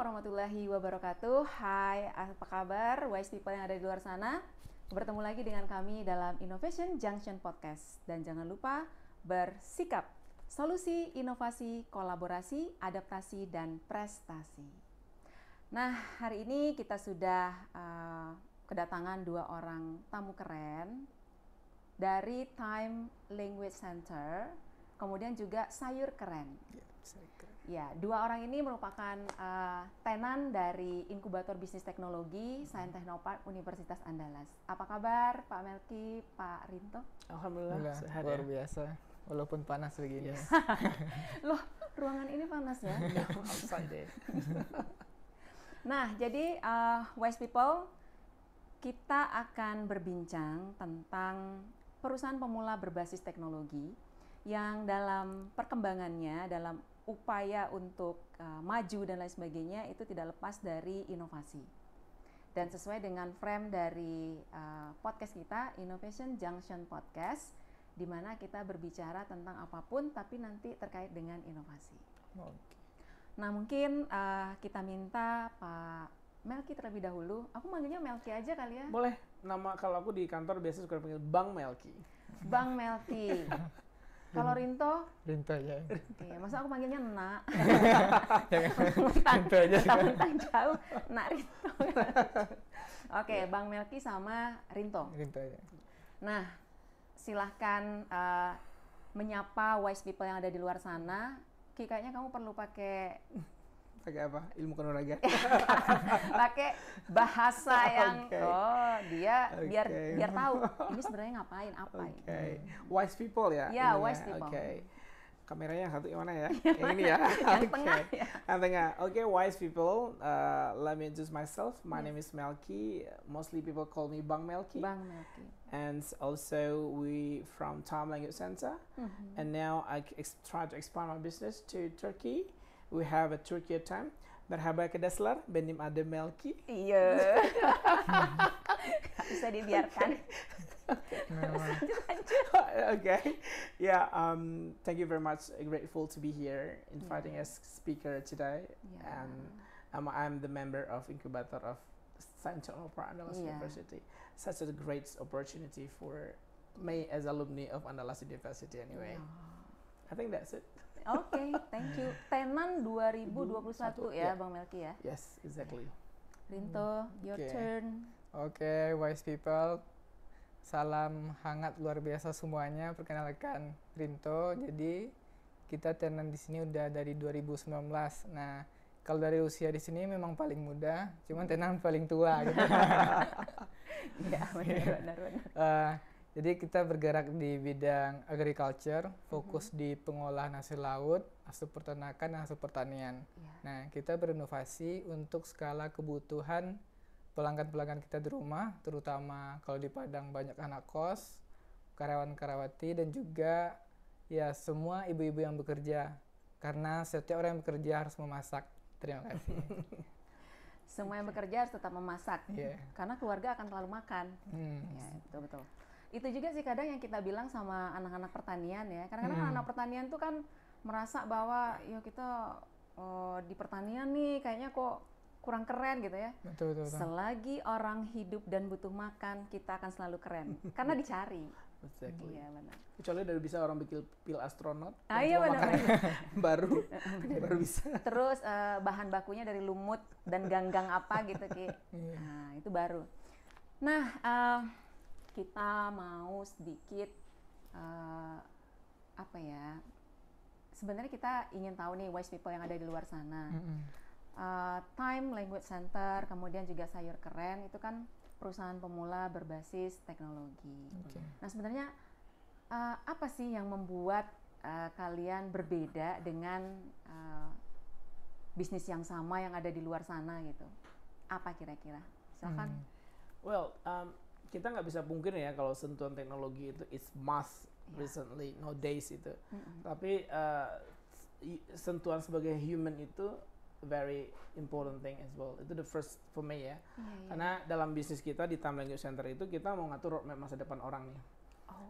warahmatullahi wabarakatuh. Hai, apa kabar wise people yang ada di luar sana? Bertemu lagi dengan kami dalam Innovation Junction Podcast. Dan jangan lupa bersikap. Solusi, inovasi, kolaborasi, adaptasi, dan prestasi. Nah, hari ini kita sudah kedatangan dua orang tamu keren dari Time Language Center, kemudian juga Sayur Keren. Ya, dua orang ini merupakan tenan dari Inkubator Bisnis Teknologi Sains Teknopark Universitas Andalas. Apa kabar Pak Melki, Pak Rinto? Alhamdulillah, sehat luar ya? Biasa, walaupun panas begini. Yes. Loh, ruangan ini panas ya? Outside. Nah, jadi wise people, kita akan berbincang tentang perusahaan pemula berbasis teknologi yang dalam perkembangannya, dalam upaya untuk maju dan lain sebagainya itu tidak lepas dari inovasi. Dan sesuai dengan frame dari podcast kita, Innovation Junction Podcast, di mana kita berbicara tentang apapun tapi nanti terkait dengan inovasi. Oke. Nah, mungkin kita minta Pak Melki terlebih dahulu. Aku manggilnya Melki aja kali ya. Boleh, nama kalau aku di kantor biasa suka panggil Bang Melki. Bang Melki. Kalau Rinto? Rinto aja. Iya, masa aku manggilnya Nak? Rinto aja. Tentang jauh, Nak Rinto. Oke, Bang Melki sama Rinto. Rinto aja. Nah, silahkan menyapa wise people yang ada di luar sana. Ki, kayaknya kamu perlu pakai apa? Ilmu kanuragan. pakai bahasa yang dia Okay. biar tahu ini sebenarnya ngapain apa ini. Wise people ya? Ya, ininya. wise people. Kameranya yang satu yang mana ya? Yang ini ya? Yang tengah ya. Yang tengah. Wise people. Let me introduce myself. My name is Melki. Mostly people call me Bang Melki. Bang Melki. And also we from Time Language Center. And now I try to expand my business to Turkey. We have a Turkey time. Merhaba arkadaşlar, benim adım Melki. Iya. Bisa dibiarkan. Thank you very much. Grateful to be here, inviting as speaker today. Yeah. And I'm the member of Incubator of Sains Teknopark Andalas University. Such a great opportunity for me as alumni of Andalas University anyway. I think that's it. Oke, thank you. Tenan 2021 ya, Bang Melki ya? Yes, exactly. Rinto, your turn. Oke, wise people. Salam hangat luar biasa semuanya. Perkenalkan Rinto. Jadi kita tenan di sini udah dari 2019. Nah, kalau dari usia di sini memang paling muda, cuman tenan paling tua gitu. Iya, benar. Jadi kita bergerak di bidang agriculture, fokus di pengolahan hasil laut, hasil peternakan, dan hasil pertanian. Nah, kita berinovasi untuk skala kebutuhan pelanggan-pelanggan kita di rumah, terutama kalau di Padang banyak anak kos, karyawan-karyawati, dan juga ya semua ibu-ibu yang bekerja. Karena setiap orang yang bekerja harus memasak. Terima kasih. Semua yang bekerja harus tetap memasak, karena keluarga akan selalu makan. Ya, betul. Itu juga sih kadang yang kita bilang sama anak-anak pertanian ya. Kadang-kadang anak pertanian tuh kan merasa bahwa ya kita di pertanian nih kayaknya kok kurang keren gitu ya. Betul. Selagi orang hidup dan butuh makan, kita akan selalu keren karena dicari. Exactly. Iya, benar. Kecuali dari bisa orang bikin pil astronot. Iya, benar. baru bisa. Terus bahan bakunya dari lumut dan ganggang apa gitu Ki. Nah, itu baru. Nah, kita mau sedikit sebenarnya kita ingin tahu nih wise people yang ada di luar sana. Time Language Center, kemudian juga Sayur Keren itu kan perusahaan pemula berbasis teknologi. Nah, sebenarnya apa sih yang membuat kalian berbeda dengan bisnis yang sama yang ada di luar sana gitu? Apa kira-kira? Silakan. Kita nggak bisa pungkiri ya kalau sentuhan teknologi itu is must recently nowadays itu. Tapi sentuhan sebagai human itu very important thing as well. Itu the first for me ya. Karena dalam bisnis kita di Time Language Center itu kita mau ngatur roadmap masa depan orang nih.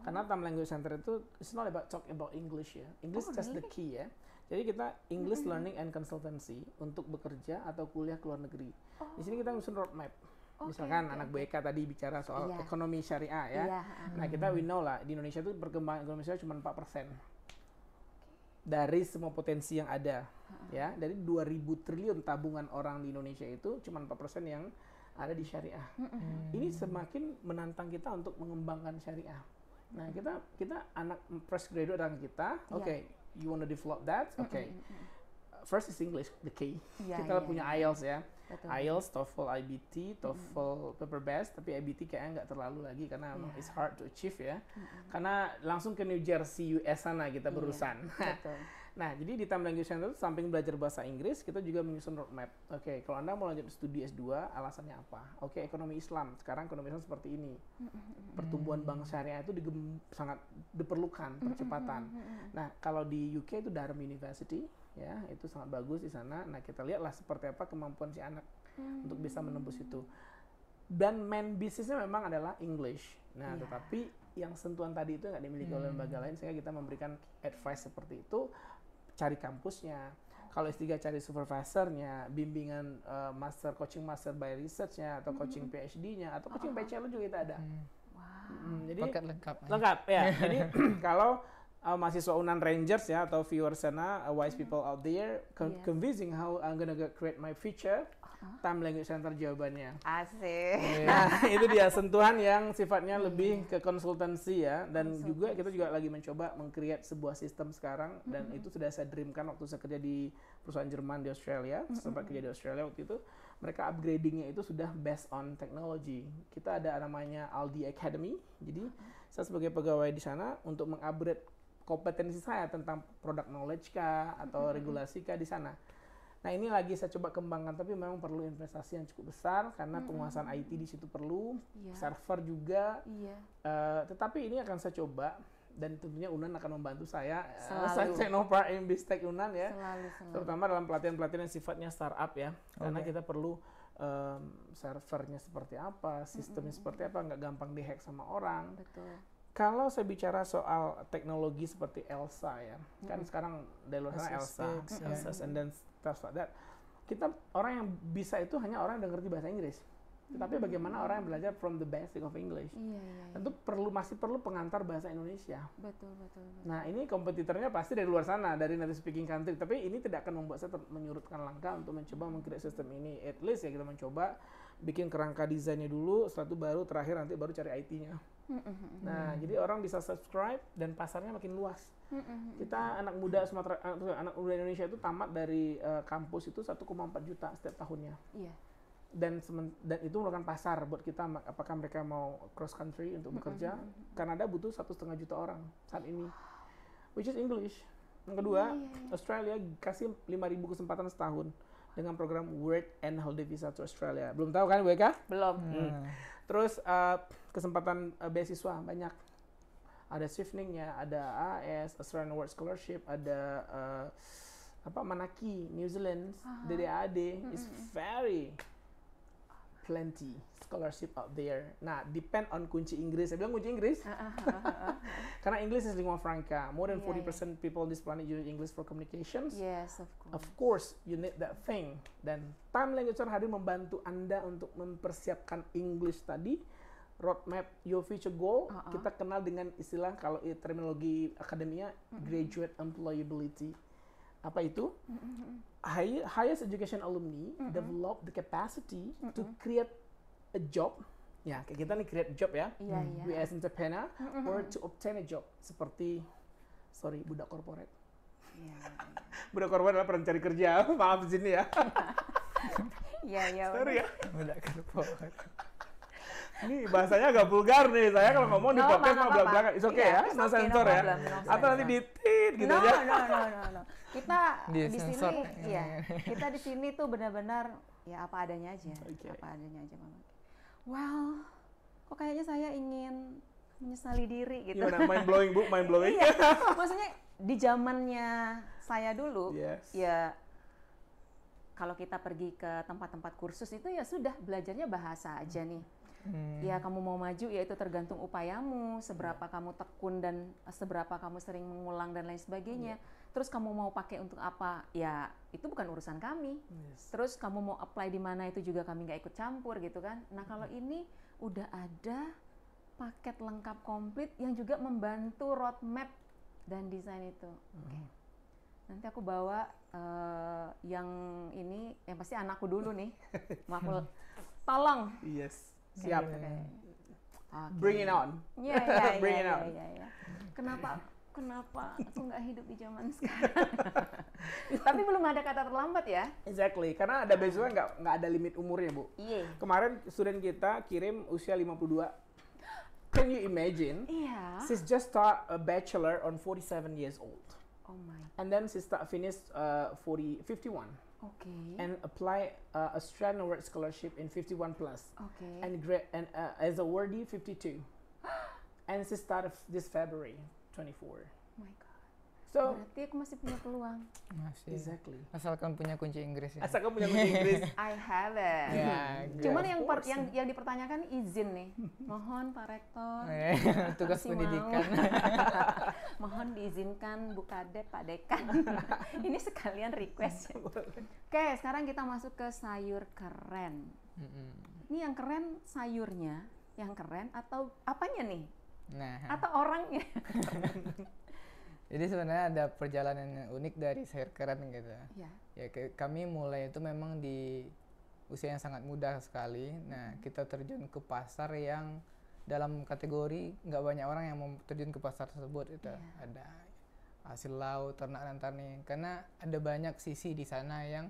Karena Time Language Center itu it's not about talk about English ya. English just the key ya. Jadi kita English Learning and Consultancy untuk bekerja atau kuliah ke luar negeri. Di sini kita nyusun roadmap. Misalkan anak BK tadi bicara soal ekonomi syariah ya. Nah kita we know lah di Indonesia itu perkembangan ekonomi syariah cuma 4%. Dari semua potensi yang ada ya. Dari 2.000 triliun tabungan orang di Indonesia itu cuma 4% yang ada di syariah. Ini semakin menantang kita untuk mengembangkan syariah. Nah kita anak fresh graduate orang kita, you want to develop that, first is English, the key. Kita punya IELTS ya. IELTS, TOEFL, IBT, TOEFL, paper based, tapi IBT kayaknya nggak terlalu lagi karena it's hard to achieve ya. Karena langsung ke New Jersey, US sana kita berurusan. Nah, jadi di Time Language Center samping belajar bahasa Inggris, kita juga menyusun roadmap. Kalau Anda mau lanjut studi S2, alasannya apa? Ekonomi Islam. Sekarang ekonomi Islam seperti ini. Pertumbuhan bank syariah itu sangat diperlukan percepatan. Nah, kalau di UK itu Durham University, ya, itu sangat bagus di sana. Nah, kita lihatlah seperti apa kemampuan si anak untuk bisa menembus itu. Dan main bisnisnya memang adalah English. Nah, tetapi yang sentuhan tadi itu nggak dimiliki oleh lembaga lain, sehingga kita memberikan advice seperti itu. Cari kampusnya, kalau S3 cari supervisornya, bimbingan coaching master by research-nya, atau coaching PhD-nya, atau coaching bachelor juga kita ada. Jadi paket lengkap ya. Jadi kalau mahasiswa Unan Rangers ya, atau viewers sana, wise people out there, convincing how I'm gonna create my future, Time Language Center jawabannya. Asik. Nah, itu dia sentuhan yang sifatnya lebih ke konsultansi ya, dan juga kita juga lagi mencoba meng-create sebuah sistem sekarang, dan itu sudah saya dreamkan waktu saya kerja di perusahaan Jerman di Australia, sempat kerja di Australia waktu itu, mereka upgradingnya itu sudah based on technology. Kita ada namanya Aldi Academy, jadi saya sebagai pegawai di sana untuk mengupgrade kompetensi saya tentang product knowledge kah atau regulasi kah di sana. Nah, ini lagi saya coba kembangkan, tapi memang perlu investasi yang cukup besar karena penguasaan IT di situ perlu, server juga. Tetapi ini akan saya coba, dan tentunya Unan akan membantu saya. Saya no part in Bistek Unan ya. Selalu. Terutama dalam pelatihan-pelatihan yang sifatnya startup ya, karena kita perlu servernya seperti apa, sistemnya seperti apa, nggak gampang dihack sama orang. Betul. Kalau saya bicara soal teknologi seperti Elsa ya, kan sekarang dari luar sana Elsa, and then stuff like that. Kita orang yang bisa itu hanya orang yang udah ngerti bahasa Inggris. Tetapi bagaimana orang yang belajar from the basic of English? Tentu masih perlu pengantar bahasa Indonesia. Betul. Nah, ini kompetitornya pasti dari luar sana, dari native speaking country. Tapi ini tidak akan membuat saya menyurutkan langkah untuk mencoba meng-create sistem ini. At least ya kita mencoba bikin kerangka desainnya dulu, setelah itu baru terakhir nanti baru cari IT-nya. Nah, jadi orang bisa subscribe dan pasarnya makin luas. Kita anak muda Indonesia itu tamat dari kampus itu 1,4 juta setiap tahunnya. Dan itu merupakan pasar buat kita, apakah mereka mau cross country untuk bekerja. Kanada butuh 1,5 juta orang saat ini, which is English. Yang kedua, Australia kasih 5.000 kesempatan setahun dengan program Work and Holiday Visa to Australia. Belum tahu kan, WK? Belum. Terus kesempatan beasiswa banyak. Ada Swiftning-nya, ada AS, Australian Award Scholarship, ada Manaki, New Zealand, DDAD, is very plenty scholarship out there. Nah, depend on kunci Inggris. Saya bilang kunci Inggris. Karena English is lingua franca. More than 40% people on this planet use English for communications. Yes, of course. Of course, you need that thing. Dan Time Language Center hadir membantu Anda untuk mempersiapkan English tadi. Roadmap your future goal. Kita kenal dengan istilah, kalau terminologi akademia, graduate employability. Apa itu? Highest education alumni develop the capacity to create a job. Ya, kayak kita nih create job ya. We as entrepreneur or to obtain a job. Seperti, budak korporat. Budak korporat adalah pencari kerja. Maaf di sini ya. Sorry ya. Budak korporat. Ini bahasanya agak vulgar nih. Saya kalau ngomong di podcast mau belak-belakan. It's okay ya, no sensor ya. Atau nanti ditit gitu aja. No. Kita di sini, kita di sini tuh benar-benar ya apa adanya aja. Apa adanya aja, Mama. Well, kok kayaknya saya ingin menyesali diri gitu. Gimana, mind blowing Bu, mind blowing. Iya, maksudnya di zamannya saya dulu, ya kalau kita pergi ke tempat-tempat kursus itu ya sudah belajarnya bahasa aja nih. Ya kamu mau maju ya itu tergantung upayamu, seberapa kamu tekun dan seberapa kamu sering mengulang dan lain sebagainya. Terus kamu mau pakai untuk apa? Ya itu bukan urusan kami. Terus kamu mau apply di mana itu juga kami nggak ikut campur gitu kan. Nah kalau ini udah ada paket lengkap komplit yang juga membantu roadmap dan desain itu. Oke. Nanti aku bawa yang ini, yang pasti anakku dulu nih. Mau aku tolong. Yes. Siap. Okay. Bring it on. Ya, Bring it on. ya. Kenapa aku nggak hidup di zaman sekarang? Tapi belum ada kata terlambat ya? Exactly, karena ada beasiswa nggak ada limit umurnya, Bu. Iya. Kemarin student kita kirim usia 52. Can you imagine? Iya. She's just start a bachelor on 47 years old. Oh my. And then she finished 51. Okay. And apply Australian Award Scholarship in 51 plus. Okay. And as a awardee 52. And she started this February 24. Oh my god. So berarti aku masih punya peluang. Masih. exactly. Asalkan punya kunci Inggris ya. Asal kamu punya kunci Inggris. I have it. Ya, Cuman of course. yang dipertanyakan izin nih. Mohon Pak Rektor. Tugas masih pendidikan. Mohon diizinkan Bu Kadep, Pak Dekan. Ini sekalian request. Oke, sekarang kita masuk ke sayur keren. Ini yang keren sayurnya, yang keren atau apanya nih? Nah, Atau orangnya? jadi sebenarnya ada perjalanan yang unik dari sayur keren gitu. Ya. Ya kami mulai itu memang di usia yang sangat muda sekali. Nah, kita terjun ke pasar yang dalam kategori nggak banyak orang yang mau terjun ke pasar tersebut itu. Ada hasil laut, ternak dan tani. Karena ada banyak sisi di sana yang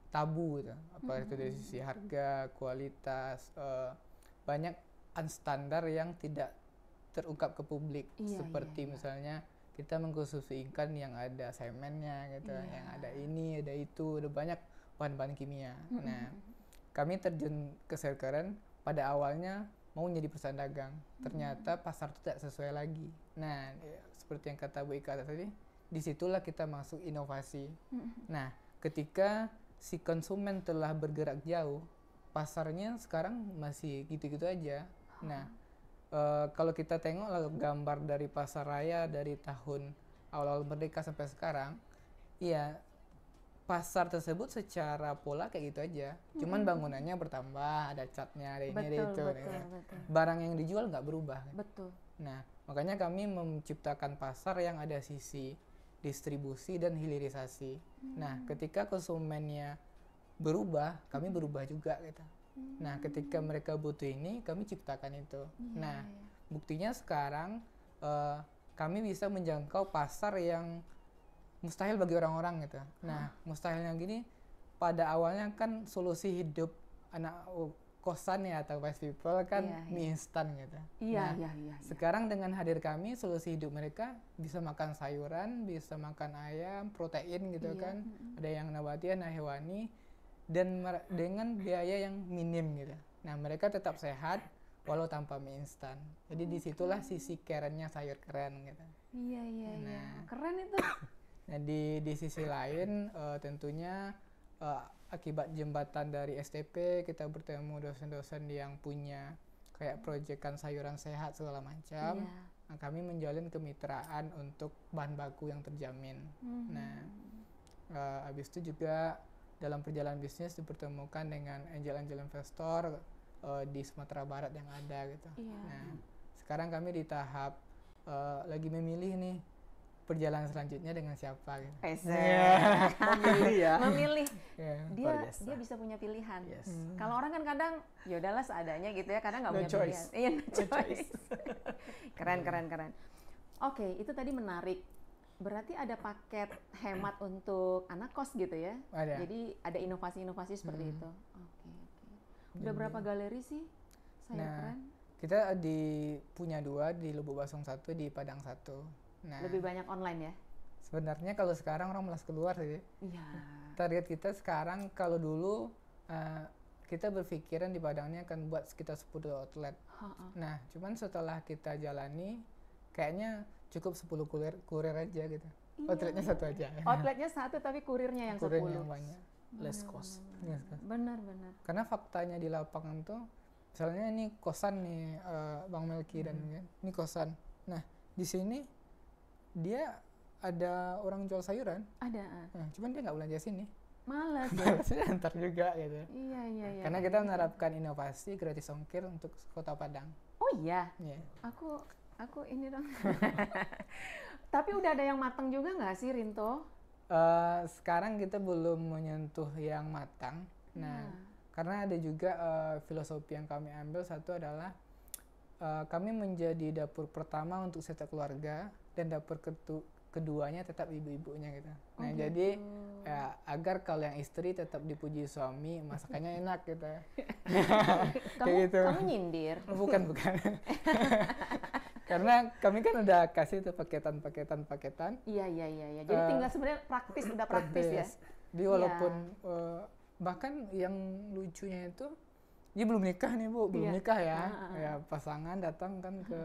tabu gitu. Apa itu dari sisi harga, kualitas, banyak unstandar yang tidak terungkap ke publik. Seperti misalnya kita mengkonsumsi ikan yang ada semennya gitu, yang ada ini, ada itu, ada banyak bahan-bahan kimia. Nah, kami terjun ke sayur keren pada awalnya mau jadi perusahaan dagang. Ternyata pasar itu tidak sesuai lagi. Nah, seperti yang kata Bu Ika tadi, disitulah kita masuk inovasi. Nah, ketika si konsumen telah bergerak jauh, pasarnya sekarang masih gitu-gitu aja. Nah, kalau kita tengok gambar dari pasar raya dari tahun awal-awal merdeka sampai sekarang, iya pasar tersebut secara pola kayak gitu aja. Cuman bangunannya bertambah, ada catnya, ada ini, ada itu. Betul. Barang yang dijual nggak berubah. Betul. Nah, makanya kami menciptakan pasar yang ada sisi distribusi dan hilirisasi. Nah, ketika konsumennya berubah, kami berubah juga gitu. Nah, ketika mereka butuh ini, kami ciptakan itu. Nah, buktinya sekarang kami bisa menjangkau pasar yang mustahil bagi orang-orang gitu. Nah, mustahilnya gini, pada awalnya kan solusi hidup anak kosan ya atau wise people kan mie instan gitu. Iya. Sekarang dengan hadir kami, solusi hidup mereka bisa makan sayuran, bisa makan ayam, protein gitu kan. Ada yang nabati, ada hewani. Dan dengan biaya yang minim gitu. Nah, mereka tetap sehat walau tanpa mie instan. Jadi disitulah sisi kerennya sayur keren gitu. Iya. Keren itu. Nah, di sisi lain tentunya akibat jembatan dari STP kita bertemu dosen-dosen yang punya kayak proyekan sayuran sehat segala macam. Nah, kami menjalin kemitraan untuk bahan baku yang terjamin. Nah, habis itu juga dalam perjalanan bisnis dipertemukan dengan angel-angel investor di Sumatera Barat yang ada gitu. Nah, sekarang kami di tahap lagi memilih nih perjalanan selanjutnya dengan siapa gitu. Memilih ya. Memilih. Dia bisa punya pilihan. Kalau orang kan kadang ya udahlah seadanya gitu ya, kadang nggak punya pilihan. Iya, no choice. Keren. Oke, itu tadi menarik. Berarti ada paket hemat untuk anak kos gitu ya? Ada. Jadi ada inovasi-inovasi seperti itu. Oke. Udah berapa galeri sih sayur keren? Kita punya 2 di Lubuk Basong 1, di Padang 1. Nah, lebih banyak online ya? Sebenarnya kalau sekarang orang malas keluar sih. Iya. Target kita sekarang kalau dulu kita berpikiran di Padangnya akan buat sekitar 10 outlet. Nah, cuman setelah kita jalani kayaknya cukup 10 kurir aja gitu. Outletnya 1 aja. Outletnya 1 tapi kurirnya yang 10. Kurirnya yang banyak. Less cost. Benar. Karena faktanya di lapangan tuh misalnya ini kosan nih, Bang Melki dan ini kosan. Nah, di sini dia ada orang jual sayuran. Ada. Nah, cuman dia nggak belanja sini. Males ya. Balasnya antar juga gitu. Iya. Karena kita menerapkan inovasi gratis ongkir untuk Kota Padang. Oh iya. Iya. Aku ini dong. Tapi udah ada yang matang juga nggak sih, Rinto? Sekarang kita belum menyentuh yang matang. Nah, karena ada juga filosofi yang kami ambil, satu adalah kami menjadi dapur pertama untuk setiap keluarga dan dapur keduanya tetap ibu-ibunya gitu. Nah, gitu. jadi ya, agar kalau yang istri tetap dipuji suami, masakannya enak gitu. Kamu nyindir? Bukan. Karena kami kan udah kasih tuh paketan. Iya. Jadi tinggal sebenarnya udah praktis ya. Jadi walaupun bahkan yang lucunya itu dia belum nikah nih Bu, belum nikah ya. Ya pasangan datang kan ke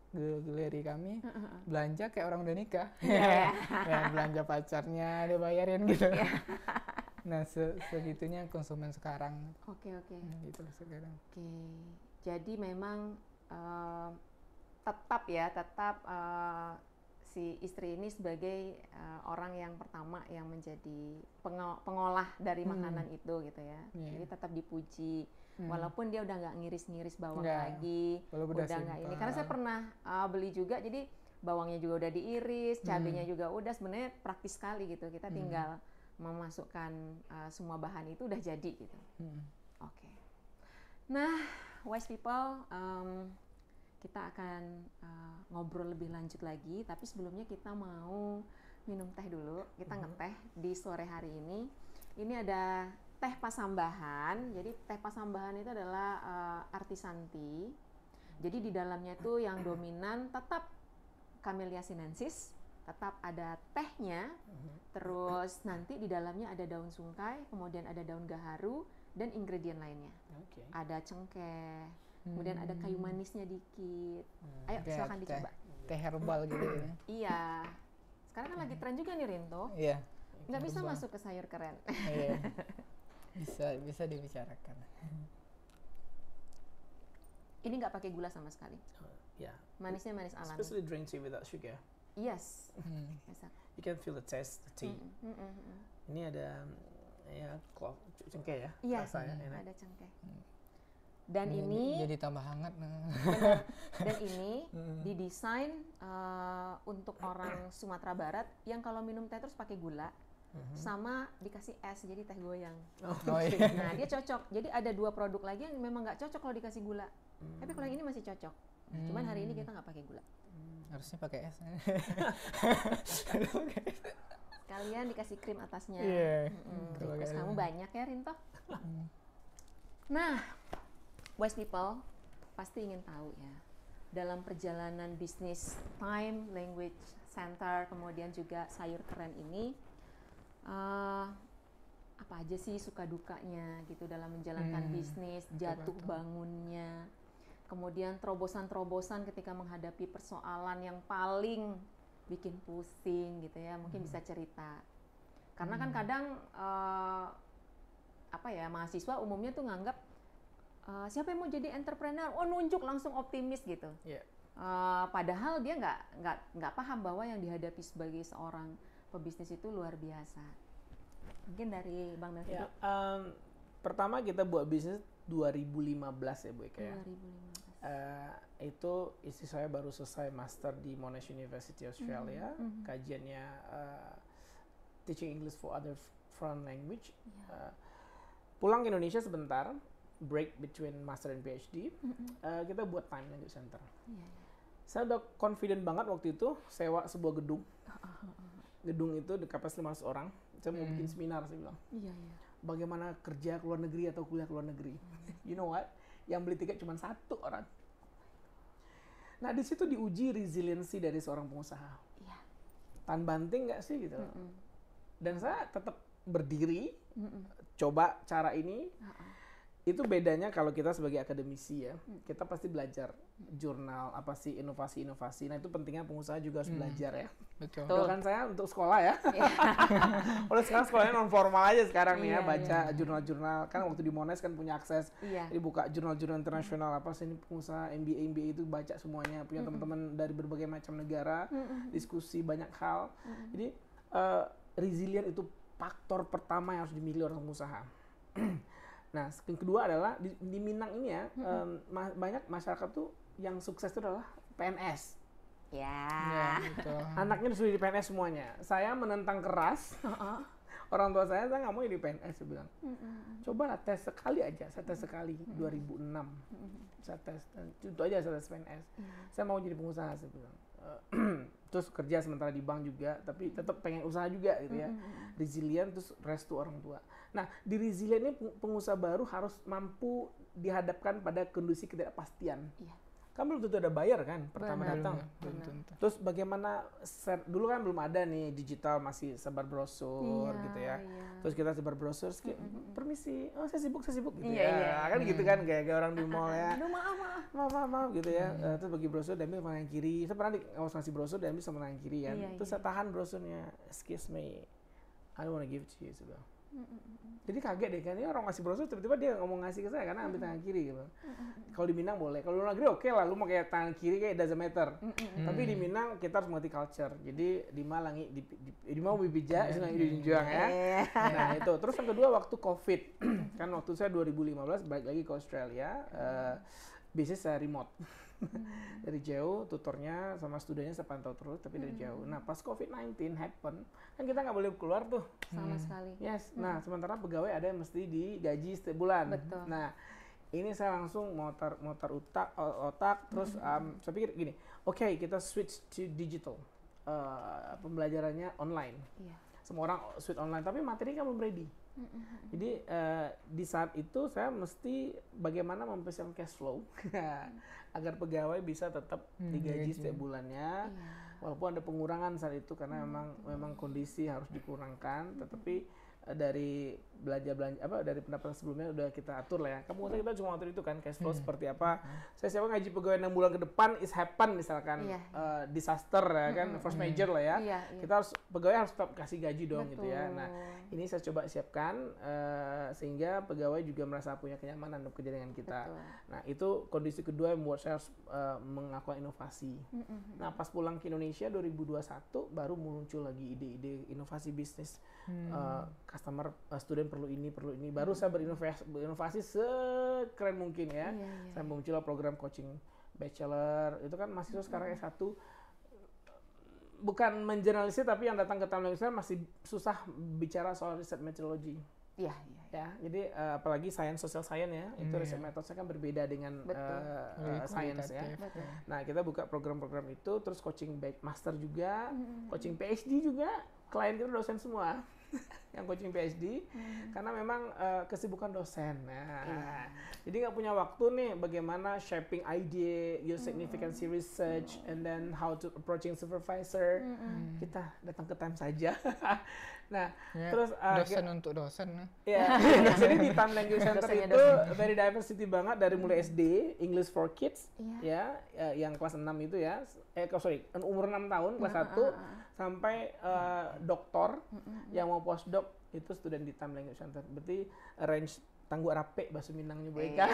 galeri kami, belanja kayak orang udah nikah. Ya, belanja pacarnya dibayarin gitu. Nah, segitunya konsumen sekarang. Oke. Gitu sekarang. Oke. Jadi memang tetap si istri ini sebagai orang yang pertama yang menjadi pengolah dari makanan itu gitu ya. Jadi tetap dipuji. Walaupun dia udah nggak ngiris-ngiris bawang lagi, udah nggak ini. Karena saya pernah beli juga, jadi bawangnya juga udah diiris, cabenya juga udah. Sebenarnya praktis sekali gitu. Kita tinggal memasukkan semua bahan itu udah jadi gitu. Oke. Nah, wise people, kita akan ngobrol lebih lanjut lagi. tapi sebelumnya kita mau minum teh dulu. Kita ngeteh di sore hari ini. Ini ada teh Pasambahan. Jadi teh Pasambahan itu adalah artisan tea. Jadi di dalamnya itu yang dominan tetap Camellia sinensis, tetap ada tehnya. Terus nanti di dalamnya ada daun sungkai, kemudian ada daun gaharu dan ingredient lainnya. Ada cengkeh, kemudian ada kayu manisnya dikit. Ayo silakan dicoba. Teh herbal gitu ya. Iya. Sekarang kan lagi tren juga nih, Rinto. Iya. Nggak bisa masuk ke sayur keren. Iya. Bisa dibicarakan. Ini nggak pakai gula sama sekali. Manisnya manis alami. Especially drink tea without sugar. Yes. You can feel the taste, the tea. Ini ada cengkeh ya. Iya. Enak. Ada cengkeh. Dan ini jadi tambah hangat. Dan ini didesain untuk orang Sumatera Barat yang kalau minum teh terus pakai gula. Sama dikasih es, jadi teh goyang. Nah, dia cocok. Jadi ada 2 produk lagi yang memang nggak cocok kalau dikasih gula. Tapi kalau yang ini masih cocok. Cuman hari ini kita nggak pakai gula. Harusnya pakai es. Kalian dikasih krim atasnya. Terus kamu banyak ya, Rinto. Nah, wise people pasti ingin tahu ya, dalam perjalanan bisnis Time Language Center, kemudian juga sayur keren ini, apa aja sih suka dukanya gitu dalam menjalankan bisnis, jatuh bangunnya, kemudian terobosan-terobosan ketika menghadapi persoalan yang paling bikin pusing gitu ya, mungkin bisa cerita. Karena kan kadang mahasiswa umumnya tuh nganggap siapa yang mau jadi entrepreneur, nunjuk langsung optimis gitu. Padahal dia nggak paham bahwa yang dihadapi sebagai seorang pebisnis itu luar biasa. Mungkin dari Bang Melki. Pertama kita buat bisnis 2015 ya Bu Eka ya. 2015. Itu istri saya baru selesai master di Monash University Australia, kajiannya teaching English for other foreign language. Pulang ke Indonesia sebentar, break between master and PhD, kita buat Time Language Center. Saya udah confident banget waktu itu sewa sebuah gedung. Gedung itu di kapasitas 500 orang. Saya mau bikin seminar, saya bilang. Bagaimana kerja ke luar negeri atau kuliah ke luar negeri. You know what? Yang beli tiket cuma 1 orang. Nah, di situ diuji resiliensi dari seorang pengusaha. Tahan banting nggak sih gitu. Dan saya tetap berdiri, coba cara ini. itu bedanya kalau kita sebagai akademisi ya, kita pasti belajar jurnal apa sih inovasi-inovasi. Nah itu pentingnya pengusaha juga harus belajar ya. Betul. Kan saya untuk sekolah ya. Oleh sekarang sekolahnya non formal aja sekarang nih ya, baca jurnal-jurnal. Kan waktu di Monash kan punya akses, jadi buka jurnal-jurnal internasional apa sih ini pengusaha MBA itu baca semuanya, punya teman-teman dari berbagai macam negara, diskusi banyak hal. Jadi resilient itu faktor pertama yang harus dimiliki orang pengusaha. Nah, yang kedua adalah di Minang ini ya, banyak masyarakat tuh yang sukses itu adalah PNS. Ya. Betul. Anaknya disuruh di PNS semuanya. Saya menentang keras. Orang tua saya nggak mau jadi PNS, saya bilang. Cobalah tes sekali aja, saya tes sekali, 2006. Saya tes, contoh aja saya tes PNS. Saya mau jadi pengusaha, saya bilang. Terus kerja sementara di bank juga, tapi tetap pengen usaha juga gitu ya. Resilient, terus restu orang tua. Nah, di resilient ini pengusaha baru harus mampu dihadapkan pada kondisi ketidakpastian. Kan belum tentu ada bayar kan pertama datang. Terus bagaimana dulu kan belum ada nih digital, masih sebar brosur gitu ya. Terus kita sebar brosur, permisi, oh saya sibuk gitu ya. Kan gitu kan kayak orang di mall ya. Maaf gitu ya. Terus bagi brosur diambil sama yang kiri. Saya pernah ngasih brosur diambil sama yang kiri kan. Terus saya tahan brosurnya. Excuse me, I don't wanna give it to you. Jadi kaget deh kan, ini orang ngasih brosur tiba-tiba dia ngomong ngasih ke saya karena ambil tangan kiri gitu. Kalau di Minang boleh, kalau di luar negeri oke lah, lu mau kayak tangan kiri kayak doesn't matter. Tapi di Minang kita harus mengerti culture. Jadi di Malangi di mau bibija, senang dijunjung ya. Nah itu. Terus yang kedua waktu COVID, kan waktu saya 2015 balik lagi ke Australia, bisnis saya remote. Dari jauh, tutornya sama studennya saya pantau terus, tapi dari jauh. Nah pas COVID-19 happen, kan kita nggak boleh keluar tuh. Sama sekali. Yes. Nah sementara pegawai ada yang mesti digaji setiap bulan. Betul. Nah ini saya langsung motor otak terus saya pikir gini, oke, kita switch to digital, pembelajarannya online. Semua orang switch online, tapi materi kan belum ready. Jadi di saat itu saya mesti bagaimana mempersiapkan cash flow agar pegawai bisa tetap digaji setiap bulannya, walaupun ada pengurangan saat itu karena memang kondisi harus dikurangkan, tetapi dari belanja dari pendapatan sebelumnya udah kita atur lah ya. Kamu kita cuma atur itu kan cash flow seperti apa. Saya siapa ngaji pegawai 6 bulan ke depan is happen misalkan disaster ya kan, force major lah ya. Kita harus pegawai harus tetap kasih gaji dong. Gitu ya. Nah ini saya coba siapkan sehingga pegawai juga merasa punya kenyamanan bekerja dengan kita. Nah itu kondisi kedua yang membuat saya harus mengakukan inovasi. Nah pas pulang ke Indonesia 2021 baru muncul lagi ide-ide inovasi bisnis. Customer student perlu ini baru saya berinovasi sekeren mungkin ya. Saya muncullah program coaching bachelor, itu kan mahasiswa sekarang S1 bukan menjurnalisir, tapi yang datang ke Time Language masih susah bicara soal riset metodologi. Ya, jadi apalagi social science ya, itu riset metodenya kan berbeda dengan science ya. Nah, kita buka program-program itu, terus coaching master juga, coaching PhD juga, klien kita dosen semua. Yang coaching PhD karena memang kesibukan dosen. Nah, jadi nggak punya waktu nih bagaimana shaping idea, your significancy research, and then how to approaching supervisor. Kita datang ke Time saja. Nah, terus dosen untuk dosen. Ya, jadi di Time Language Center itu very diversity banget dari mulai SD, English for Kids, ya, yang kelas 6 itu ya, umur 6 tahun kelas 1 sampai doktor yang mau postdoc itu student di Time Language Center. Berarti range tangguh rape bahasa Minangnya mereka.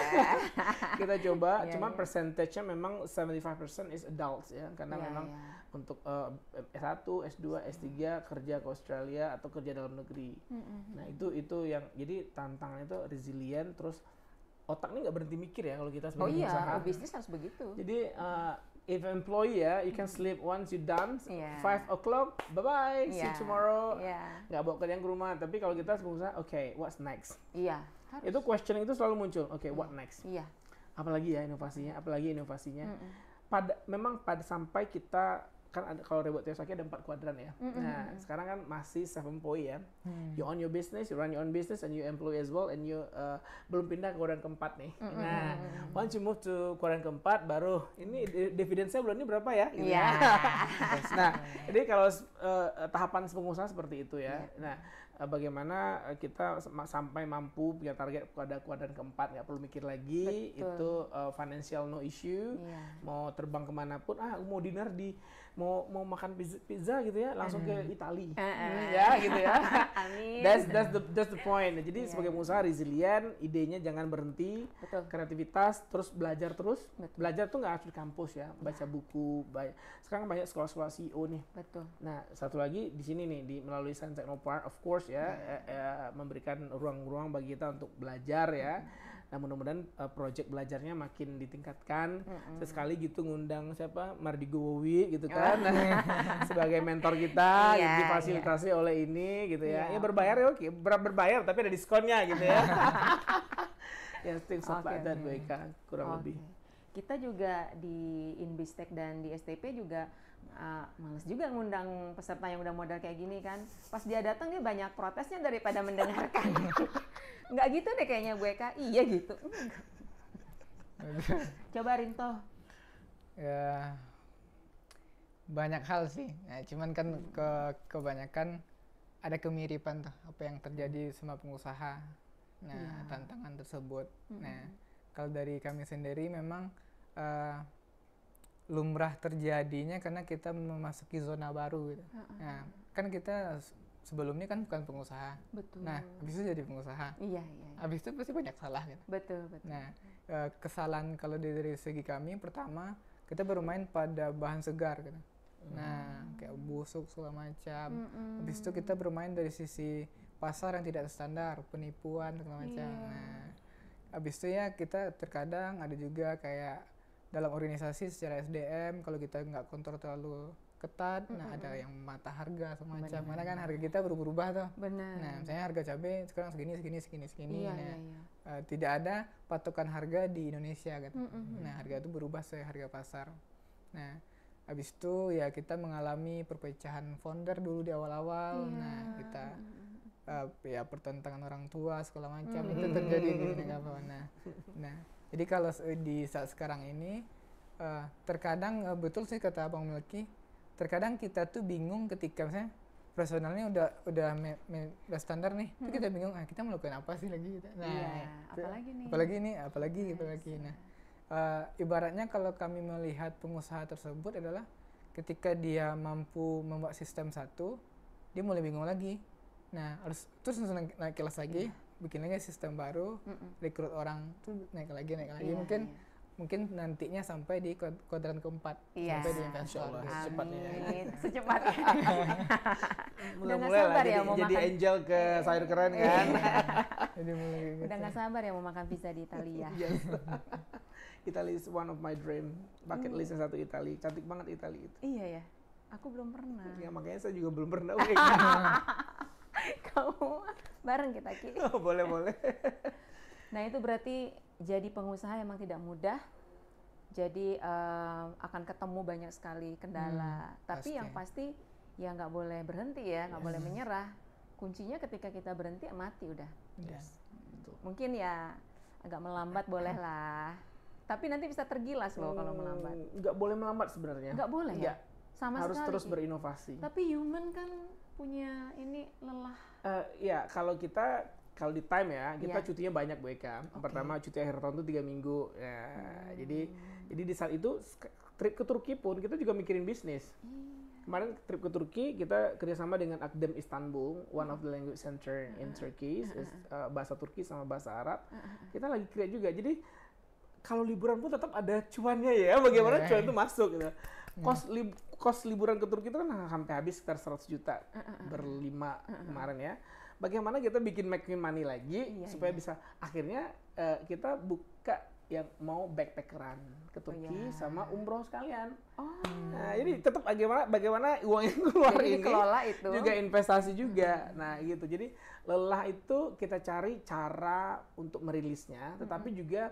Kita coba, cuman percentage-nya memang 75% is adults ya, karena memang untuk S1, S2, S3 kerja ke Australia atau kerja dalam negeri. Nah itu yang jadi tantangannya itu resilient, terus otak ini nggak berhenti mikir ya kalau kita sebagai pengusaha. Bisnis harus begitu. Jadi if employee ya, you can sleep once you done, 5 o'clock, bye-bye, see you tomorrow. Nggak bawa kerjaan ke rumah, tapi kalau kita pengusaha, okay, what's next? Harus. Itu questioning itu selalu muncul, okay, what next? Apalagi ya inovasinya, memang sampai kita, kan kalau Rebot Teyosaki ada 4 kuadran ya. Nah, sekarang kan masih 7 point ya. You own your business, you run your own business, and you employ as well, and you belum pindah ke kuadran keempat nih. Nah, once you move to kuadran keempat, baru ini dividen saya bulan ini berapa ya? Gitu ya. Nah, jadi kalau tahapan pengusaha seperti itu ya. Nah, bagaimana kita sampai mampu punya target pada kuadran keempat, nggak perlu mikir lagi. Betul. Itu financial no issue. Mau terbang kemanapun, mau dinner mau makan pizza gitu ya, langsung ke Itali ya gitu ya. Amin. That's the point. Jadi sebagai pengusaha resilient, idenya jangan berhenti. Betul. Kreativitas, terus belajar terus. Betul. Belajar tuh nggak harus di kampus ya, baca buku. Sekarang banyak sekolah-sekolah CEO nih. Betul. Nah, satu lagi di sini nih, melalui Science Technopark, of course ya, memberikan ruang-ruang bagi kita untuk belajar ya. Nah, mudah-mudahan project belajarnya makin ditingkatkan. Sesekali gitu ngundang siapa, Mardigo Wowi gitu kan, sebagai mentor kita, difasilitasi oleh ini gitu ya. Ya berbayar ya, oke, berbayar tapi ada diskonnya gitu ya. Ya, things like that, WK, kurang lebih. Kita juga di Inbistek dan di STP juga males juga ngundang peserta yang udah modal kayak gini kan. Pas dia datang dia banyak protesnya daripada mendengarkan. Nggak gitu deh kayaknya WK. Iya gitu. Coba Rinto. Ya banyak hal sih. Nah, cuman kan kebanyakan ada kemiripan tuh apa yang terjadi sama pengusaha. Nah, tantangan tersebut. Nah, kalau dari kami sendiri memang lumrah terjadinya karena kita memasuki zona baru gitu. Nah, kan kita sebelumnya kan bukan pengusaha. Betul. Nah, habis itu jadi pengusaha. Iya. Habis itu pasti banyak salah gitu. Betul. Nah, kesalahan kalau dari segi kami pertama kita bermain pada bahan segar gitu. Nah, kayak busuk segala macam. Habis itu kita bermain dari sisi pasar yang tidak standar, penipuan segala macam. Nah, habis itu ya kita terkadang ada juga kayak dalam organisasi secara SDM kalau kita nggak kontrol terlalu ketat, nah ada yang mata harga semacam, mana kan harga kita berubah-ubah tuh. Benar. Nah, misalnya harga cabai sekarang segini. Iya. Tidak ada patokan harga di Indonesia gitu. Nah, harga itu berubah sesuai harga pasar. Nah, habis itu ya kita mengalami perpecahan founder dulu di awal-awal. Nah, kita ya pertentangan orang tua segala macam itu terjadi di negara. Nah, jadi kalau di saat sekarang ini terkadang betul sih kata Abang Melki, terkadang kita tuh bingung ketika misalnya personalnya udah standar nih, tapi kita bingung kita melakukan apa sih lagi gitu. Nah, apalagi. Nah, ibaratnya kalau kami melihat pengusaha tersebut adalah ketika dia mampu membuat sistem satu, dia mulai bingung lagi. Nah, harus terus naik kelas lagi, bikin lagi sistem baru, rekrut orang tuh naik lagi. Mungkin nantinya sampai di kuadran keempat, sampai di investor. Secepatnya. Mulai lah jadi angel ke sayur keren kan. Udah nggak sabar ya mau makan pizza di Italia. Yes. Italy is one of my dream. Bucket list yang satu Italy. Cantik banget Italy itu. Iya ya. Aku belum pernah. Ya makanya saya juga belum pernah. Kamu bareng kita Ki. Oh, boleh. Nah itu berarti jadi pengusaha emang tidak mudah. Jadi akan ketemu banyak sekali kendala. Tapi yang pasti ya nggak boleh berhenti ya, nggak boleh menyerah. Kuncinya ketika kita berhenti mati udah. Yes. Mungkin ya agak melambat boleh lah. Tapi nanti bisa tergilas loh kalau melambat. Nggak boleh melambat sebenarnya. Nggak boleh ya? Sama harus sekali. Terus berinovasi. Tapi human kan punya ini lelah. Ya kalau di time ya, kita cutinya banyak Bu Eka. Pertama cuti akhir tahun tuh 3 minggu. Ya, jadi di saat itu trip ke Turki pun kita juga mikirin bisnis. Kemarin trip ke Turki kita kerjasama dengan Akdem Istanbul, one of the language center in Turkey, bahasa Turki sama bahasa Arab. Kita lagi create juga. Jadi kalau liburan pun tetap ada cuannya ya. Bagaimana cuan itu masuk gitu. Kos liburan ke Turki itu kan sampai habis sekitar 100 juta berlima kemarin ya. Bagaimana kita bikin make money lagi supaya bisa akhirnya kita buka yang mau backpackeran ke Turki sama umroh sekalian. Nah, jadi tetap bagaimana uang yang keluar ini itu juga investasi juga. Nah, gitu. Jadi lelah itu kita cari cara untuk merilisnya, tetapi juga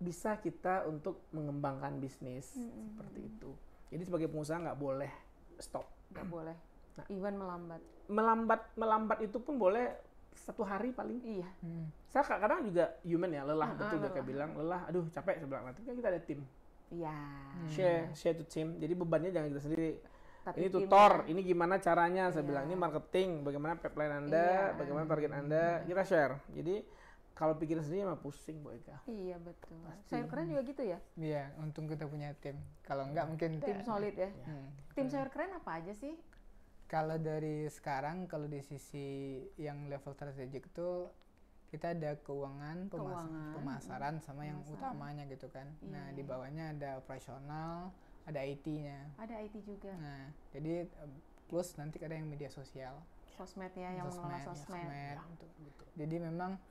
bisa kita untuk mengembangkan bisnis seperti itu. Jadi sebagai pengusaha nggak boleh stop. Nggak boleh. Nah, even melambat itu pun boleh 1 hari paling. Iya. Saya kadang juga human ya, lelah betul udah kayak bilang lelah, aduh capek saya bilang. Tapi kan kita ada tim. Iya. Share to team. Jadi bebannya jangan kita sendiri. Tapi ini timnya- tutor, ini gimana caranya, saya Iya. bilang ini marketing, bagaimana pipeline Anda, Iya. bagaimana target Anda, kita share. Jadi kalau pikirin sendiri mah pusing Bu Eka. Iya betul. Pasti. Sayur keren juga gitu ya? Iya, untung kita punya tim. Kalau enggak mungkin Tim solid ya. Hmm. Tim sayur keren apa aja sih? Kalau dari sekarang, kalau di sisi yang level strategik itu kita ada keuangan, Keuangan, pemasaran sama yang pemasaran. utamanya gitu kan. Iya, Nah, iya. di bawahnya ada operasional, ada IT-nya. Ada IT juga. Nah, jadi plus nanti ada yang media sosial, Sosmed ya, yang mengelola sosmed. gitu. Jadi memang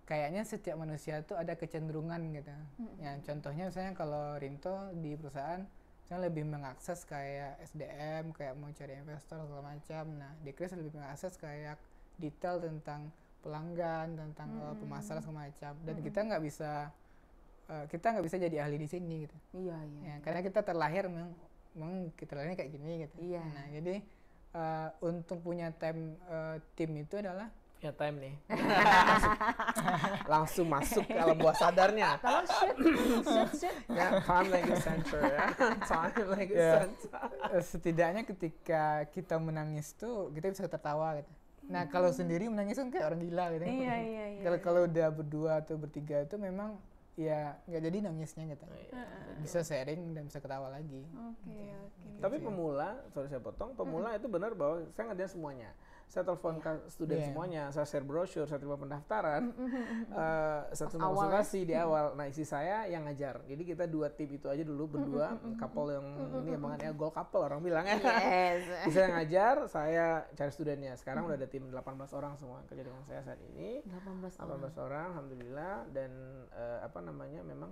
kayaknya setiap manusia tuh ada kecenderungan gitu. Yang contohnya misalnya kalau Rinto di perusahaan saya lebih mengakses kayak SDM, kayak mau cari investor segala macam. Nah, di Kris lebih mengakses kayak detail tentang pelanggan, tentang pemasaran segala macam. Dan kita nggak bisa jadi ahli di sini gitu. Iya, iya. Ya, karena kita terlahir memang kita lahirnya kayak gini gitu. Iya. Nah, jadi untuk punya tim itu adalah Ya time nih. Langsung masuk ke alam bawah sadarnya. Kalau shoot. Ya, time language center ya. Time language Ya. center. setidaknya ketika kita menangis tuh kita bisa tertawa gitu. Nah, kalau sendiri menangis kan kayak orang gila gitu. Iya. Kalau udah berdua atau bertiga itu memang ya nggak jadi nangisnya gitu. Bisa sharing dan bisa ketawa lagi. Oke. Tapi pemula, sorry saya potong, pemula itu benar bahwa saya ngerjain semuanya. Saya telepon ke student Iya. semuanya, saya share brosur, saya terima pendaftaran, saya terima awal konsultasi di awal. Nah, isi saya yang ngajar. Jadi kita 2 tim itu aja dulu berdua, couple yang ini emang ya goal couple orang bilang ya. Yes. Saya yang ngajar, saya cari studennya. Sekarang udah ada tim 18 orang semua kerja dengan saya saat ini. 18 orang. 18 orang, alhamdulillah. Dan memang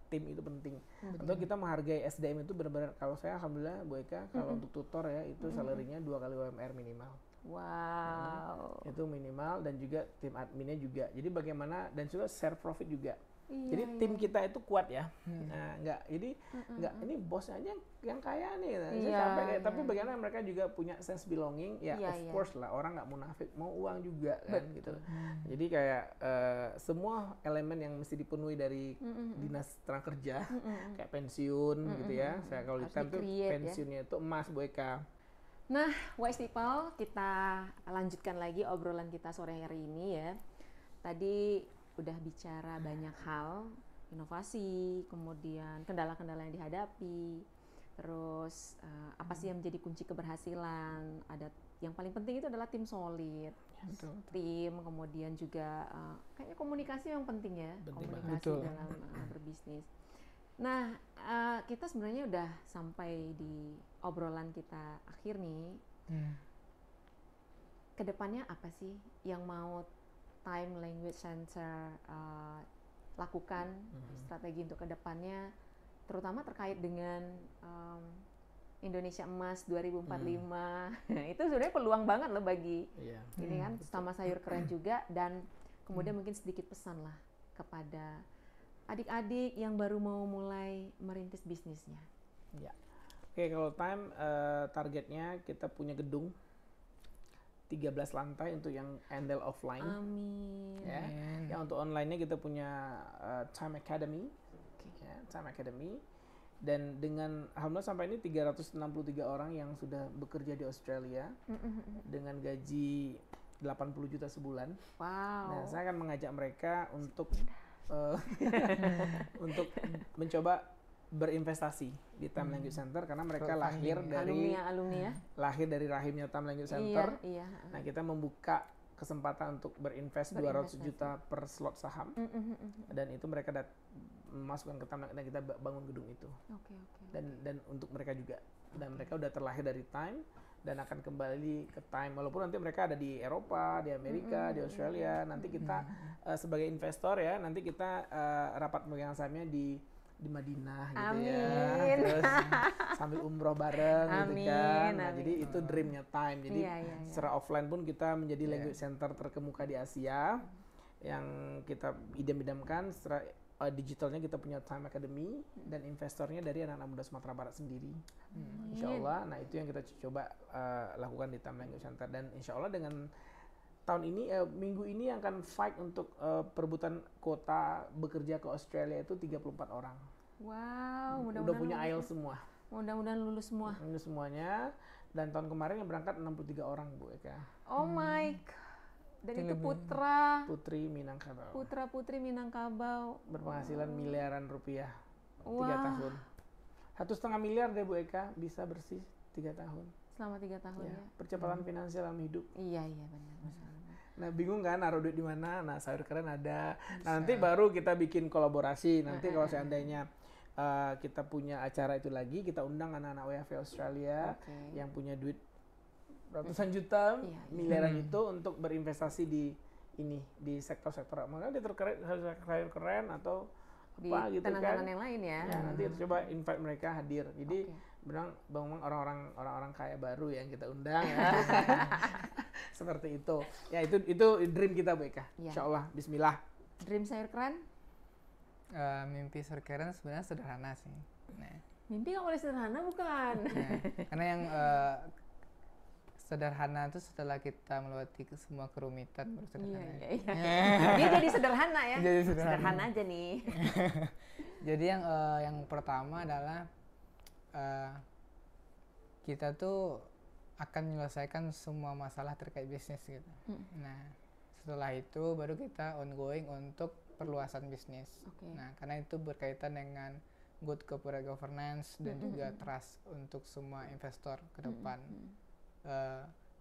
tim itu penting. Untuk kita menghargai SDM itu benar-benar, kalau saya alhamdulillah Bu Eka, kalau untuk tutor ya itu salary-nya 2 kali UMR minimal. Wow. Itu minimal, dan juga tim adminnya juga. Jadi bagaimana, dan juga share profit juga. Iya, Jadi tim kita itu kuat ya. Nah, enggak ini bosnya aja yang kaya nih. Nah, saya Iya, capek kayak, iya, tapi bagaimana mereka juga punya sense belonging ya. Iya, Of iya. course lah, orang nggak munafik, mau uang juga kan gitu. Jadi kayak semua elemen yang mesti dipenuhi dari dinas tenaga kerja, kayak pensiun gitu ya. Saya kalau di Harus time tuh di-create ya. pensiunnya itu emas Bu Eka. Nah, Wise People, kita lanjutkan lagi obrolan kita sore hari ini ya. Tadi udah bicara banyak hal, inovasi, kemudian kendala-kendala yang dihadapi, terus apa sih yang menjadi kunci keberhasilan. Ada yang paling penting itu adalah tim solid, tim, kemudian juga kayaknya komunikasi yang penting ya, Penting komunikasi banget. Betul. dalam berbisnis. Nah, kita sebenarnya udah sampai di obrolan kita akhir nih. Kedepannya apa sih yang mau Time Language Center lakukan, strategi untuk kedepannya, terutama terkait dengan Indonesia Emas 2045. Itu sebenarnya peluang banget loh bagi Iya. ini kan, sama sayur keren juga. Dan kemudian mungkin sedikit pesan lah kepada adik-adik yang baru mau mulai merintis bisnisnya. Ya. Oke, kalau time targetnya kita punya gedung 13 lantai untuk yang handle offline. Amin. Ya. Yang untuk online-nya kita punya Time Academy. Ya, Time Academy. Dan dengan alhamdulillah sampai ini 363 orang yang sudah bekerja di Australia dengan gaji 80 juta sebulan. Wow. Nah, saya akan mengajak mereka untuk untuk mencoba berinvestasi di Time Language Center, karena mereka lahir dari alumni ya. lahir dari rahimnya Time Language Center. Iya. Nah, kita membuka kesempatan untuk berinvest 200 juta per slot saham, dan itu mereka masukkan ke Time, dan kita bangun gedung itu. Oke. Dan untuk mereka juga, dan mereka udah terlahir dari Time dan akan kembali ke Time, walaupun nanti mereka ada di Eropa, di Amerika, di Australia. Nanti kita sebagai investor ya, nanti kita rapat pemegang sahamnya di Madinah gitu. Amin. Ya, terus sambil umroh bareng gitu kan. Nah, Amin. jadi itu dreamnya Time. Jadi Iya. secara offline pun kita menjadi language center terkemuka di Asia, yang kita idam-idamkan. Secara digitalnya kita punya Time Academy, dan investornya dari anak-anak muda Sumatera Barat sendiri. Insya Allah. Nah, itu yang kita coba lakukan di Time Language Center, dan insya Allah dengan tahun ini minggu ini akan fight untuk perebutan kota bekerja ke Australia itu 34 orang. Wow, Udah punya IELTS semua. Mudah-mudahan lulus semua. Lulus semuanya. Dan tahun kemarin yang berangkat 63 orang Bu Eka. Oh my god. Dan Itu itu lebih. Putri Minangkabau. putra-putri Minangkabau. Berpenghasilan miliaran rupiah 3 Wah. tahun. 1,5 miliar deh Bu Eka bisa bersih 3 tahun. Selama 3 tahun Ya, ya. percepatan finansial dalam hidup. Iya benar. Nah bingung kan naruh duit di mana? Nah Sayur Keren ada. Nah nanti baru kita bikin kolaborasi. Nanti kalau seandainya kita punya acara itu lagi, kita undang anak-anak WFH Australia yang punya duit ratusan juta, miliaran itu untuk berinvestasi di ini, di sektor-sektor mana di Sayur Keren atau Di apa gitu tenan-tenan kan. yang lain ya. Ya, nanti coba invite mereka hadir. Jadi Bang orang-orang kaya baru yang kita undang ya. Seperti itu. Ya itu dream kita Bu Eka. Insyaallah bismillah. Dream Sayur Keren? Mimpi Sayur Keren sebenarnya sederhana sih. Nah, Mimpi nggak boleh sederhana bukan? karena yang sederhana itu setelah kita melewati semua kerumitan baru sederhana. Iya. Dia jadi sederhana ya. Jadi sederhana. Sederhana aja nih. Jadi yang pertama adalah kita tuh akan menyelesaikan semua masalah terkait bisnis gitu. Nah, setelah itu baru kita ongoing untuk perluasan bisnis. Nah, karena itu berkaitan dengan good corporate governance dan juga trust untuk semua investor ke depan.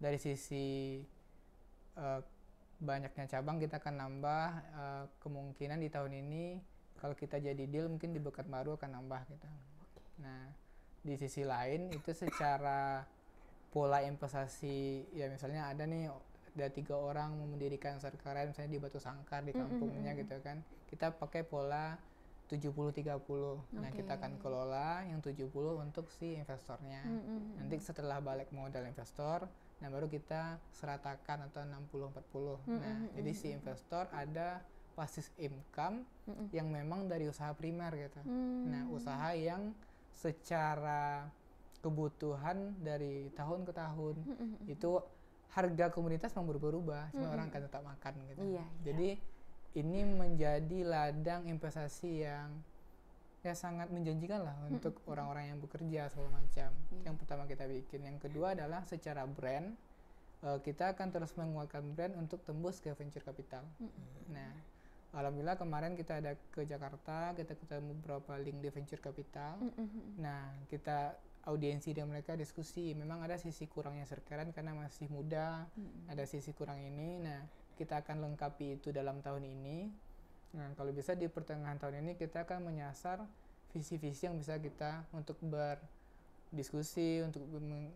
Dari sisi banyaknya cabang kita akan nambah, kemungkinan di tahun ini kalau kita jadi deal mungkin di Pekanbaru akan nambah gitu. Nah, di sisi lain itu secara pola investasi ya misalnya ada 3 orang mendirikan Sayur Keren misalnya di Batu Sangkar di kampungnya gitu kan. Kita pakai pola 70-30. Nah, kita akan kelola yang 70 untuk si investornya. Nanti setelah balik modal investor, nah baru kita seratakan atau 60-40. Nah, jadi si investor ada passive income yang memang dari usaha primer gitu. Nah, usaha yang secara kebutuhan dari tahun ke tahun itu harga komunitas memang berubah-ubah, cuma orang akan tetap makan gitu. Jadi ini menjadi ladang investasi yang ya sangat menjanjikan lah untuk orang-orang yang bekerja segala macam. Yang pertama kita bikin. Yang kedua adalah secara brand, kita akan terus menguatkan brand untuk tembus ke venture capital. Nah, alhamdulillah kemarin kita ada ke Jakarta, kita ketemu beberapa link di venture capital. Nah, kita audiensi dengan mereka diskusi. Memang ada sisi kurangnya Sayur Keren karena masih muda, ada sisi kurang ini. Nah, kita akan lengkapi itu dalam tahun ini. Nah, kalau bisa di pertengahan tahun ini kita akan menyasar visi-visi yang bisa kita untuk berdiskusi, untuk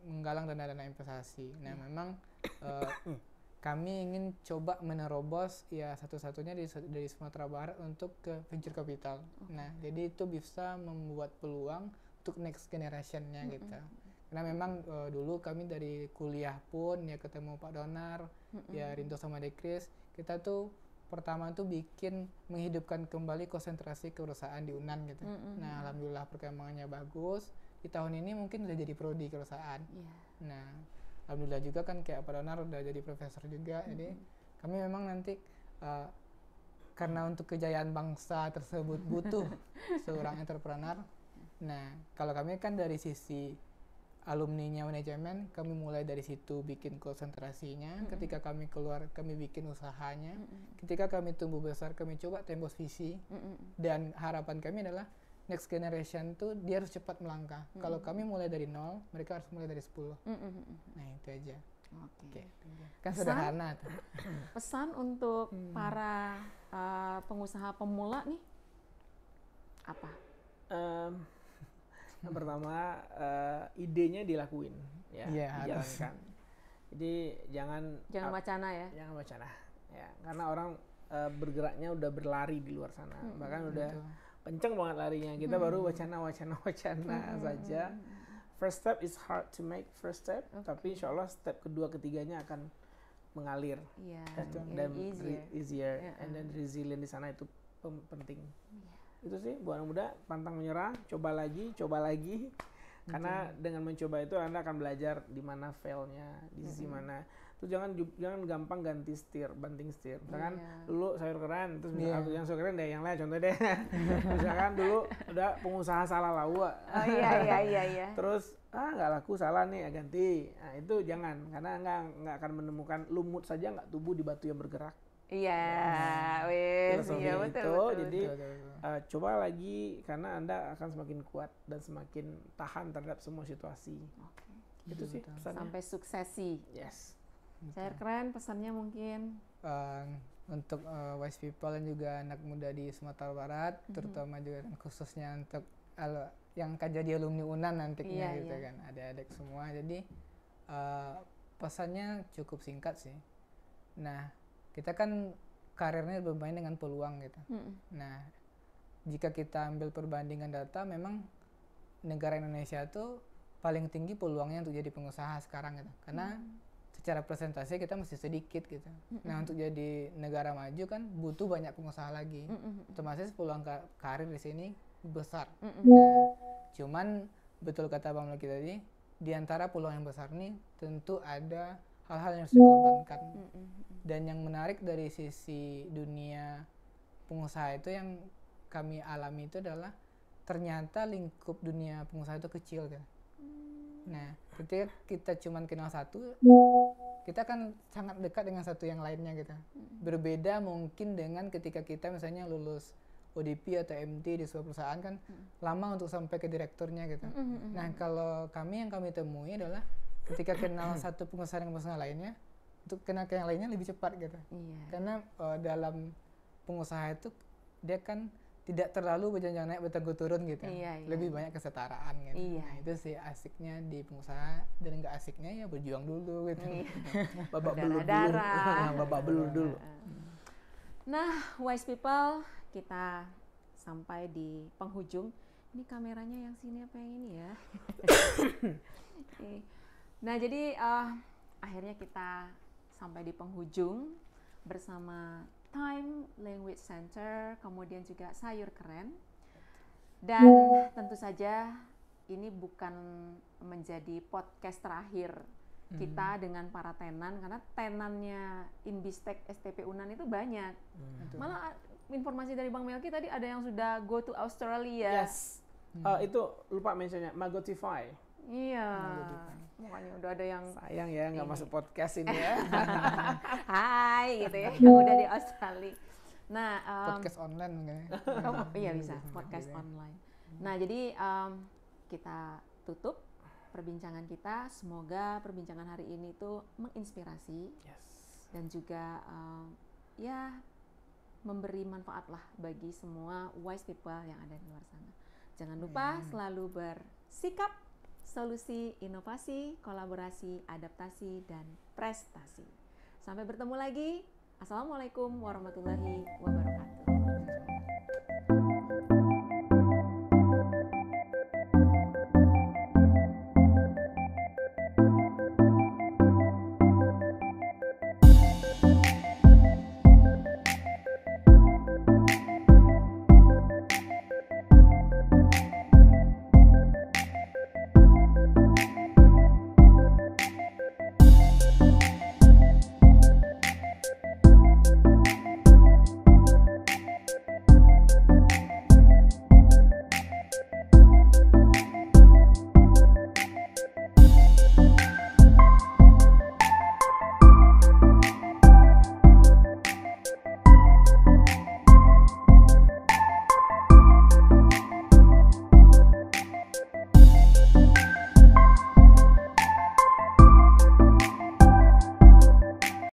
menggalang dana-dana investasi. Nah, memang kami ingin coba menerobos ya satu-satunya dari Sumatera Barat untuk ke venture capital. Nah, jadi itu bisa membuat peluang untuk next generation-nya gitu. Karena memang dulu kami dari kuliah pun ya ketemu Pak Donar, ya Rinto sama Dekris, kita tuh pertama tuh menghidupkan kembali konsentrasi perusahaan di UNAN gitu. Nah, alhamdulillah perkembangannya bagus. Di tahun ini mungkin udah jadi prodi perusahaan. Nah, alhamdulillah juga kan kayak Pak Donar udah jadi profesor juga. Jadi kami memang nanti karena untuk kejayaan bangsa tersebut butuh seorang entrepreneur. Nah, kalau kami kan dari sisi alumninya manajemen, kami mulai dari situ bikin konsentrasinya. Ketika kami keluar, kami bikin usahanya. Ketika kami tumbuh besar, kami coba tembus visi. Dan harapan kami adalah next generation tuh dia harus cepat melangkah. Kalau kami mulai dari 0, mereka harus mulai dari 10. Nah, itu aja. Oke. Kan sederhana tuh. Pesan untuk para pengusaha pemula nih apa? Yang pertama idenya dilakuin ya, dijalankan. Jadi jangan wacana ya. Jangan wacana ya, karena orang bergeraknya udah berlari di luar sana. Bahkan udah kenceng banget larinya. Kita baru wacana saja. First step is hard to make first step, tapi insyaallah step kedua ketiganya akan mengalir dan easier. And then resilient di sana itu penting. Itu sih buat anak muda, pantang menyerah, coba lagi Karena dengan mencoba itu Anda akan belajar di mana failnya, di sisi mana. Terus jangan gampang ganti banting setir. Misalkan dulu sayur keren, terus yang sayur keren deh yang lain contoh deh. Misalkan dulu udah pengusaha salah lauk. Iya. Terus nggak laku, salah nih, ganti. Nah itu jangan, karena nggak akan menemukan, lumut saja nggak tumbuh di batu yang bergerak. Iya, Filosofi iya, itu. betul. Jadi coba lagi, karena Anda akan semakin kuat dan semakin tahan terhadap semua situasi. Itu sih pesannya. Sampai suksesi. Yes. Sayur keren pesannya mungkin untuk wise people dan juga anak muda di Sumatera Barat, terutama juga dan khususnya untuk yang akan jadi alumni UNAN nantinya gitu kan, adik-adik semua. Jadi pesannya cukup singkat sih. Nah, kita kan karirnya bermain dengan peluang gitu. Nah, jika kita ambil perbandingan data, memang negara Indonesia tuh paling tinggi peluangnya untuk jadi pengusaha sekarang gitu. Karena secara presentasi kita masih sedikit gitu. Nah, untuk jadi negara maju kan butuh banyak pengusaha lagi. Otomatis peluang karir di sini besar. Nah, cuman betul kata Bang Melki tadi, di antara peluang yang besar nih tentu ada hal-hal yang harus dikorbankan. Dan yang menarik dari sisi dunia pengusaha itu yang kami alami itu adalah ternyata lingkup dunia pengusaha itu kecil kan. Nah, ketika kita cuma kenal satu, kita kan sangat dekat dengan satu yang lainnya gitu. Berbeda mungkin dengan ketika kita misalnya lulus ODP atau MT di sebuah perusahaan kan lama untuk sampai ke direkturnya gitu. Nah, kalau yang kami temui adalah ketika kenal satu pengusaha dengan pengusaha lainnya, untuk kenal ke yang lainnya lebih cepat gitu. Karena dalam pengusaha itu dia kan tidak terlalu berjenjang naik bertenggur turun gitu. Lebih banyak kesetaraan gitu. Nah, itu sih asiknya di pengusaha, dan enggak asiknya ya berjuang dulu gitu. Babak belur dulu. Babak belur dulu. Nah, wise people, kita sampai di penghujung. Ini kameranya yang sini apa yang ini ya? Nah, jadi akhirnya kita sampai di penghujung bersama Time Language Center, kemudian juga Sayur Keren. Dan tentu saja ini bukan menjadi podcast terakhir kita dengan para tenan, karena tenannya Inbistek STP UNAN itu banyak. Malah informasi dari Bang Melki tadi ada yang sudah go to Australia. Yes. Itu lupa mentionnya, Magotify. Iya. Makanya udah ada yang sayang ya nggak masuk podcast ini ya. Hai gitu ya, yang udah di Australia. Nah, podcast online mungkin. Iya bisa, podcast online. Nah, jadi kita tutup perbincangan kita. Semoga perbincangan hari ini tuh menginspirasi dan juga ya memberi manfaat lah bagi semua wise people yang ada di luar sana. Jangan lupa selalu bersikap, solusi, inovasi, kolaborasi, adaptasi, dan prestasi. Sampai bertemu lagi. Assalamualaikum warahmatullahi wabarakatuh.